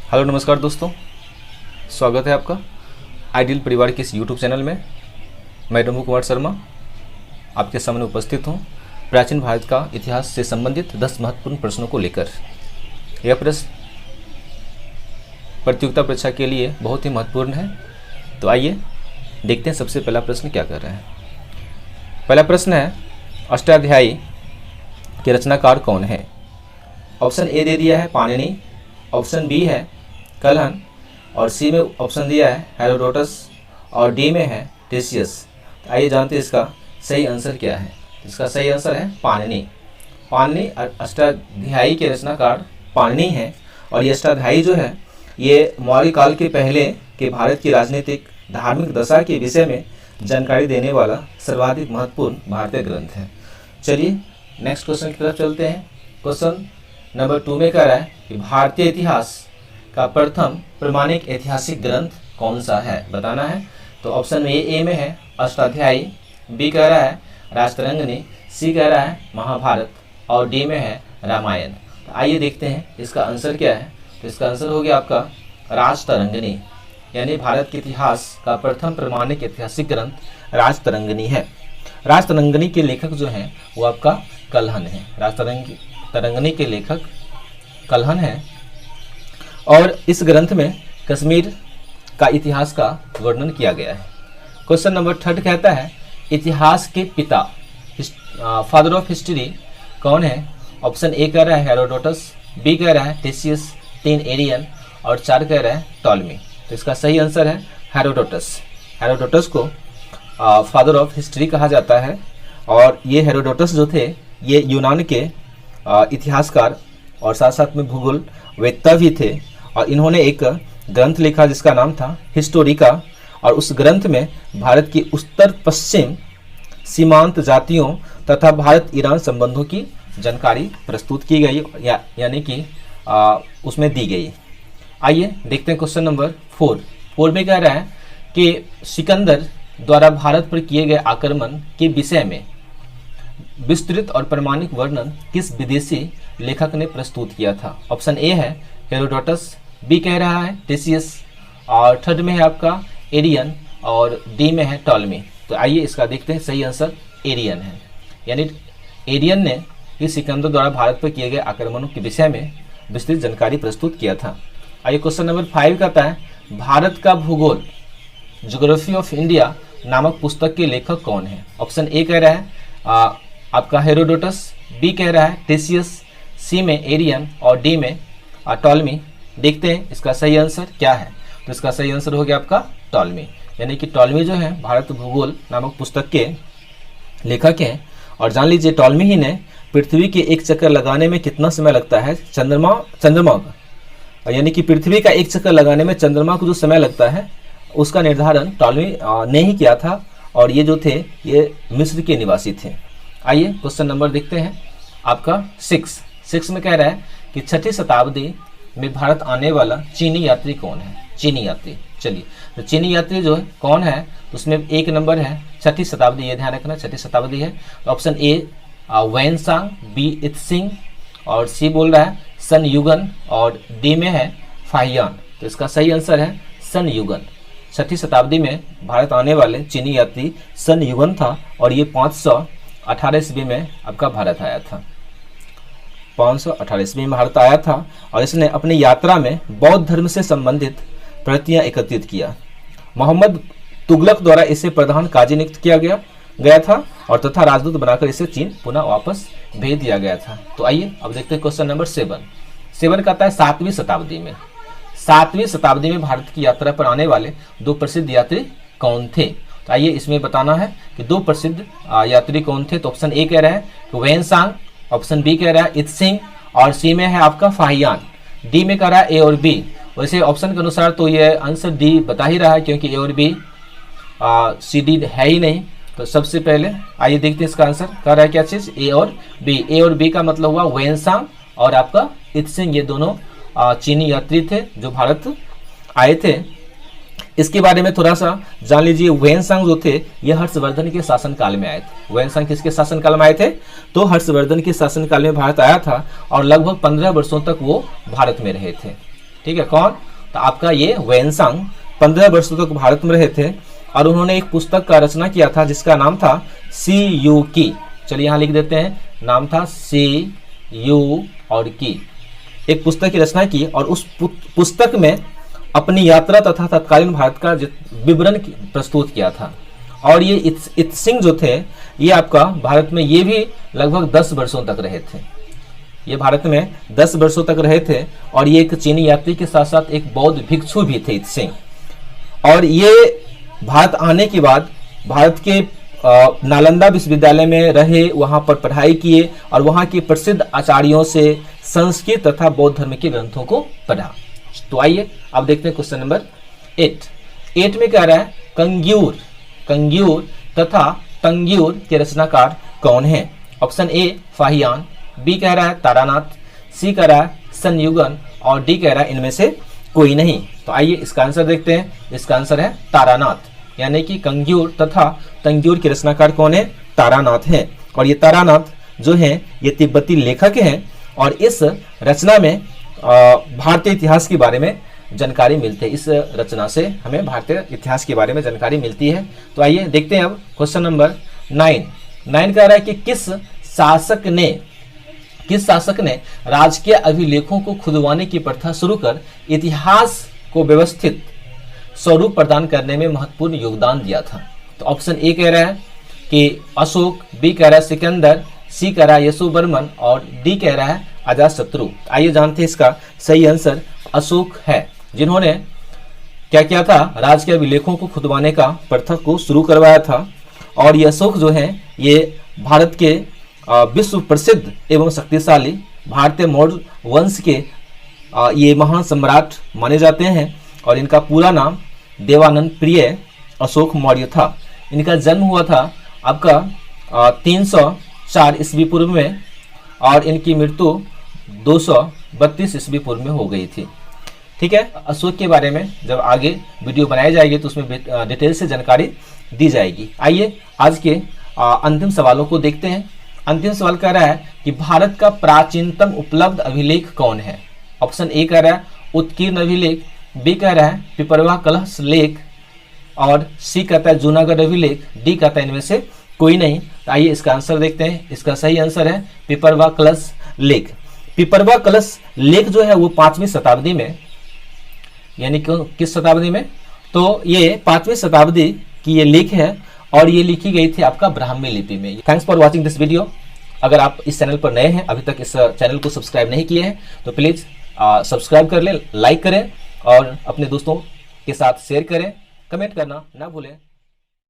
Hello नमस्कार दोस्तों, स्वागत है आपका आइडियल परिवार के इस यूट्यूब चैनल में। मैं रमू कुमार शर्मा आपके सामने उपस्थित हूँ प्राचीन भारत का इतिहास से संबंधित 10 महत्वपूर्ण प्रश्नों को लेकर। यह प्रश्न प्रतियोगिता परीक्षा के लिए बहुत ही महत्वपूर्ण है। तो आइए देखते हैं सबसे पहला प्रश्न क्या कर रहे हैं। पहला प्रश्न है, अष्टाध्यायी के रचनाकार कौन है? ऑप्शन ए दे दिया है पाणिनि, ऑप्शन बी है कलहन, और सी में ऑप्शन दिया है हेरोडोटस, और डी में है टेसियस। तो आइए जानते हैं इसका सही आंसर क्या है। इसका सही आंसर है पाणिनि। पाणिनि अष्टाध्यायी के रचनाकार पाणिनि है, और ये अष्टाध्यायी जो है ये मौर्य काल के पहले के भारत की राजनीतिक धार्मिक दशा के विषय में जानकारी देने वाला सर्वाधिक महत्वपूर्ण भारतीय ग्रंथ है। चलिए नेक्स्ट क्वेश्चन की तरफ चलते हैं। क्वेश्चन नंबर 2 में कह रहा है कि भारतीय इतिहास का प्रथम प्रमाणिक ऐतिहासिक ग्रंथ कौन सा है, बताना है। तो ऑप्शन ए में है अष्टाध्यायी, बी कह रहा है राजतरंगिणी, सी कह रहा है महाभारत, और डी में है रामायण। तो आइए देखते हैं इसका आंसर क्या है। तो इसका आंसर हो गया आपका राजतरंगिणी, यानी भारत के इतिहास का प्रथम प्रमाणिक ऐतिहासिक ग्रंथ राजतरंगिणी है। राजतरंगिणी के लेखक जो हैं वो आपका कलहन है। राजतरंगिणी के लेखक कलहन है, और इस ग्रंथ में कश्मीर का इतिहास का वर्णन किया गया है। क्वेश्चन नंबर 3 कहता है इतिहास के पिता, फादर ऑफ हिस्ट्री कौन है? ऑप्शन ए कह रहा है हेरोडोटस, बी कह रहा है टेसियस, 3 एरियन, और 4 कह रहा है टॉलमी। तो इसका सही आंसर है हेरोडोटस। हेरोडोटस को फादर ऑफ हिस्ट्री कहा जाता है, और ये हेरोडोटस जो थे ये यूनान के इतिहासकार और साथ साथ में भूगोल वेत्ता भी थे, और इन्होंने एक ग्रंथ लिखा जिसका नाम था हिस्टोरिका, और उस ग्रंथ में भारत की उत्तर पश्चिम सीमांत जातियों तथा भारत ईरान संबंधों की जानकारी प्रस्तुत की गई, यानी कि उसमें दी गई। आइए देखते हैं क्वेश्चन नंबर 4 में कह रहा है कि सिकंदर द्वारा भारत पर किए गए आक्रमण के विषय में विस्तृत और प्रमाणिक वर्णन किस विदेशी लेखक ने प्रस्तुत किया था? ऑप्शन ए है हेरोडोटस, बी कह रहा है टेसियस, और थर्ड में है आपका एरियन, और डी में है टॉलमी। तो आइए इसका देखते हैं। सही आंसर एरियन है, यानी एरियन ने इस सिकंदर द्वारा भारत पर किए गए आक्रमणों के विषय में विस्तृत जानकारी प्रस्तुत किया था। आइए क्वेश्चन नंबर 5 कहता है भारत का भूगोल, ज्योग्राफी ऑफ इंडिया नामक पुस्तक के लेखक कौन है? ऑप्शन ए कह रहा है आपका हेरोडोटस, बी कह रहा है टेसियस, सी में एरियन, और डी में टॉलमी। देखते हैं इसका सही आंसर क्या है। तो इसका सही आंसर हो गया आपका टॉलमी, यानी कि टॉलमी जो है भारत भूगोल नामक पुस्तक के लेखक हैं। और जान लीजिए टॉलमी ही ने पृथ्वी के एक चक्कर लगाने में कितना समय लगता है चंद्रमा का, यानी कि पृथ्वी का एक चक्कर लगाने में चंद्रमा को जो समय लगता है उसका निर्धारण टॉलमी ने ही किया था, और ये जो थे ये मिस्र के निवासी थे। आइए क्वेश्चन नंबर देखते हैं आपका 6 में कह रहा है कि 6ठी शताब्दी में भारत आने वाला चीनी यात्री कौन है? चीनी यात्री, चलिए तो चीनी यात्री जो है कौन है, उसमें एक नंबर है 6ठी शताब्दी, ये ध्यान रखना 6ठी शताब्दी है। तो ऑप्शन ए वैनसांग, बी इत्सिंग, और सी बोल रहा है सन युगन, और डी में है फाहियान। तो इसका सही आंसर है सन युगन। 6ठी शताब्दी में भारत आने वाले चीनी यात्री सन युगन था, और ये 518 ईस्वी में आपका भारत आया था। 518 ईस्वी में भारत आया था, और इसने अपनी यात्रा में बौद्ध धर्म से संबंधित प्रतियां एकत्रित किया। मोहम्मद तुगलक द्वारा इसे प्रधान काजी नियुक्त किया गया था, और तथा राजदूत बनाकर इसे चीन पुनः वापस भेज दिया गया था। तो आइए अब देखते हैं क्वेश्चन नंबर 7 कहता है 7वीं शताब्दी में भारत की यात्रा पर आने वाले 2 प्रसिद्ध यात्री कौन थे? तो आइए इसमें बताना है कि 2 प्रसिद्ध यात्री कौन थे। तो ऑप्शन ए कह रहा है कि वैनसांग, ऑप्शन बी कह रहा है इत्सिंग, और सी में है आपका फाहियान, डी में कह रहा है ए और बी। वैसे ऑप्शन के अनुसार तो ये आंसर डी बता ही रहा है, क्योंकि ए और बी सी डी है ही नहीं। तो सबसे पहले आइए देखते हैं इसका आंसर कह रहा है क्या चीज़, ए और बी। ए और बी का मतलब हुआ वैनसांग और आपका इत्सिंग, ये दोनों चीनी यात्री थे जो भारत आए थे। इसके बारे में थोड़ा सा जान लीजिए। वैनसांग जो थे ये हर्षवर्धन के शासनकाल में आए थे। वैनसांग किसके शासनकाल में आए थे? तो हर्षवर्धन के शासनकाल में भारत आया था, और लगभग 15 वर्षों तक वो भारत में रहे थे। ठीक है, कौन? तो आपका ये वेनसांग 15 वर्षों तक भारत में रहे थे और उन्होंने एक पुस्तक का रचना किया था जिसका नाम था सी यू की। चलिए यहाँ लिख देते हैं, नाम था सी यू और की। एक पुस्तक की रचना की और उस पुस्तक में अपनी यात्रा तथा तत्कालीन भारत का विवरण प्रस्तुत किया था। और ये इत सिंह जो थे ये आपका भारत में ये भी लगभग 10 वर्षों तक रहे थे। ये भारत में 10 वर्षों तक रहे थे और ये एक चीनी यात्री के साथ साथ एक बौद्ध भिक्षु भी थे इत सिंह। और ये भारत आने के बाद भारत के नालंदा विश्वविद्यालय में रहे, वहां पर पढ़ाई किए और वहां के प्रसिद्ध आचार्यों से संस्कृत तथा बौद्ध धर्म के ग्रंथों को पढ़ा। तो आइए अब देखते हैं क्वेश्चन नंबर 8 में कह रहा है कंग्यूर तथा तंग्यूर के रचनाकार कौन है? ऑप्शन ए फाहियान, बी कह रहा है तारानाथ, सी कह रहा है संयुगन और डी कह रहा है इनमें से कोई नहीं। तो आइए इसका आंसर देखते हैं। इसका आंसर है तारानाथ, यानी कि कंग्यूर तथा तंग्यूर के रचनाकार कौन है? तारानाथ है। और ये तारानाथ जो हैं ये तिब्बती लेखक हैं और इस रचना में भारतीय इतिहास के बारे में जानकारी मिलती है। इस रचना से हमें भारतीय इतिहास के बारे में जानकारी मिलती है। तो आइए देखते हैं अब क्वेश्चन नंबर 9 कह रहा है कि किस शासक ने राजकीय अभिलेखों को खुदवाने की प्रथा शुरू कर इतिहास को व्यवस्थित स्वरूप प्रदान करने में महत्वपूर्ण योगदान दिया था? तो ऑप्शन ए कह रहा है कि अशोक, बी कह रहा है सिकंदर, सी कह रहा है यशोवर्मन और डी कह रहा है अजातशत्रु। आइए जानते हैं इसका सही आंसर अशोक है, जिन्होंने क्या किया था? राजकीय अभिलेखों को खुदवाने का प्रथा को शुरू करवाया था। और ये अशोक जो हैं ये भारत के विश्व प्रसिद्ध एवं शक्तिशाली भारतीय मौर्य वंश के ये महान सम्राट माने जाते हैं। और इनका पूरा नाम देवानंद प्रिय अशोक मौर्य था। इनका जन्म हुआ था आपका 304 ईस्वी पूर्व में और इनकी मृत्यु 232 ईस्वी पूर्व में हो गई थी। ठीक है, अशोक के बारे में जब आगे वीडियो बनाई जाएगी तो उसमें डिटेल से जानकारी दी जाएगी। आइए आज के अंतिम सवालों को देखते हैं। अंतिम सवाल कह रहा है कि भारत का प्राचीनतम उपलब्ध अभिलेख कौन है? ऑप्शन ए कह रहा है उत्कीर्ण अभिलेख, बी कह रहा है पिपरवा कलश लेख और सी कहता है जूनागढ़ अभिलेख, डी कहता है इनमें से कोई नहीं। तो आइए इसका आंसर देखते हैं। इसका सही आंसर है पिपरवा कलश लेख। पिपरवा कलश लेख जो है वो 5वीं शताब्दी में, यानी किस शताब्दी में? तो ये 5वीं शताब्दी की ये लेख है और ये लिखी गई थी आपका ब्राह्मी लिपि में। Thanks for watching this video. अगर आप इस चैनल पर नए हैं, अभी तक इस चैनल को सब्सक्राइब नहीं किए हैं तो प्लीज सब्सक्राइब कर लें, लाइक करें और अपने दोस्तों के साथ शेयर करें, कमेंट करना ना भूलें।